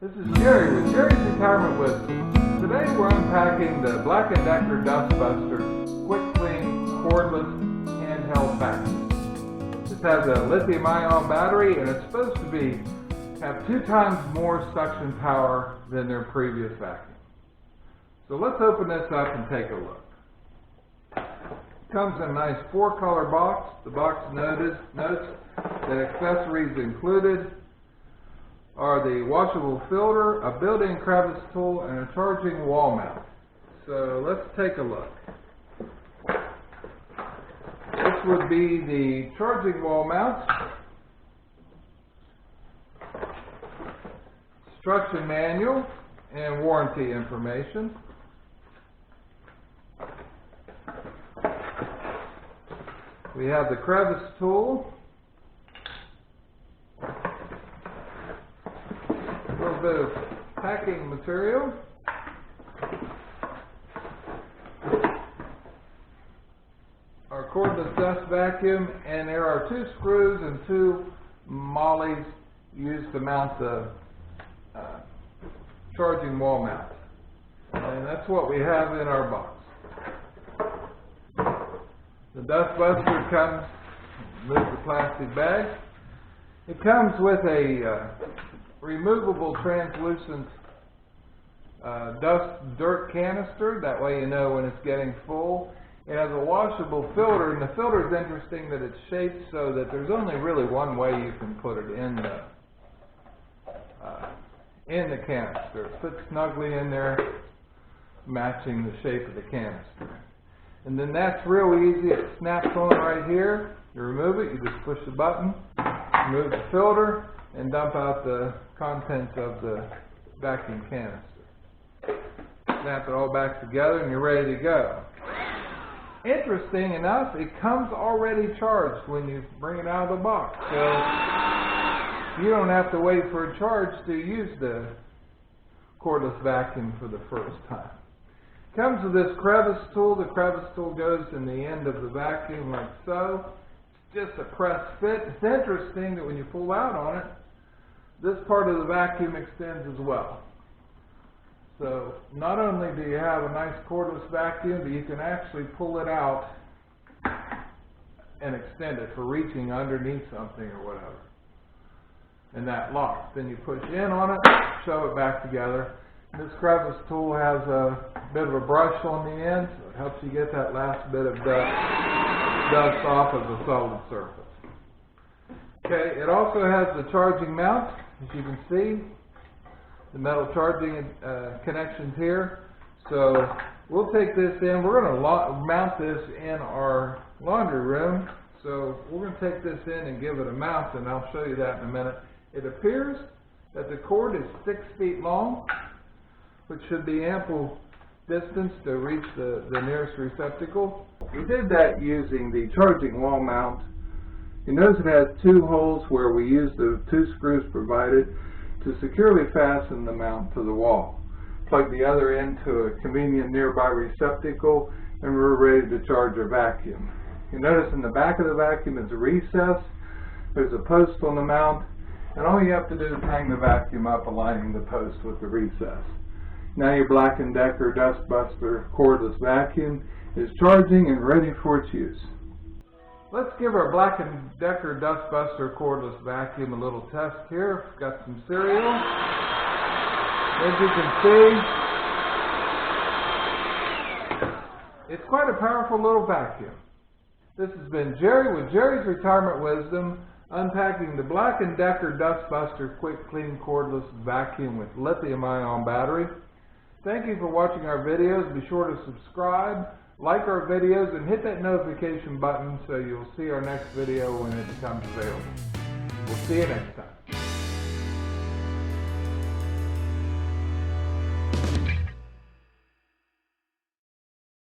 This is Jerry with Jerry's Retirement Wisdom. Today we're unpacking the Black & Decker Dustbuster Quick Clean Cordless Handheld Vacuum. This has a lithium-ion battery and it's supposed to have 2 times more suction power than their previous vacuum. So let's open this up and take a look. It comes in a nice 4-color box. The box notes that accessories included are the washable filter, a built-in crevice tool, and a charging wall mount. So let's take a look. This would be the charging wall mount, instruction manual, and warranty information. We have the crevice tool, a little bit of packing material, our cordless dust vacuum, and there are 2 screws and 2 mollies used to mount the charging wall mount. And that's what we have in our box. The Dustbuster comes with the plastic bag. It comes with a removable translucent dirt canister. That way you know when it's getting full. It has a washable filter, and the filter is interesting that it's shaped so that there's only really one way you can put it in the canister. It fits snugly in there, matching the shape of the canister. And then that's real easy. It snaps on right here. You remove it, you just push the button, remove the filter, and dump out the contents of the vacuum canister. Snap it all back together and you're ready to go. Interesting enough, it comes already charged when you bring it out of the box. So you don't have to wait for a charge to use the cordless vacuum for the first time. Comes with this crevice tool. The crevice tool goes in the end of the vacuum like so. It's just a press fit. It's interesting that when you pull out on it, this part of the vacuum extends as well. So not only do you have a nice cordless vacuum, but you can actually pull it out and extend it for reaching underneath something or whatever. And that locks. Then you push in on it, shove it back together. This crevice tool has a bit of a brush on the end, so it helps you get that last bit of dust off of the solid surface. Okay, it also has the charging mount, as you can see, the metal charging connections here. So we'll take this in. We're going to mount this in our laundry room. So we're going to take this in and give it a mount, and I'll show you that in a minute. It appears that the cord is 6 feet long, which should be ample distance to reach the nearest receptacle. We did that using the charging wall mount. You notice it has 2 holes where we use the 2 screws provided to securely fasten the mount to the wall. Plug the other end to a convenient nearby receptacle, and we're ready to charge our vacuum. You notice in the back of the vacuum is a recess. There's a post on the mount, and all you have to do is hang the vacuum up, aligning the post with the recess. Now your Black & Decker Dustbuster cordless vacuum is charging and ready for its use. Let's give our Black & Decker Dustbuster cordless vacuum a little test here. I've got some cereal. As you can see, it's quite a powerful little vacuum. This has been Jerry with Jerry's Retirement Wisdom, unpacking the Black & Decker Dustbuster Quick Clean Cordless Vacuum with lithium-ion battery. Thank you for watching our videos. Be sure to subscribe, like our videos, and hit that notification button so you'll see our next video when it becomes available. We'll see you next time.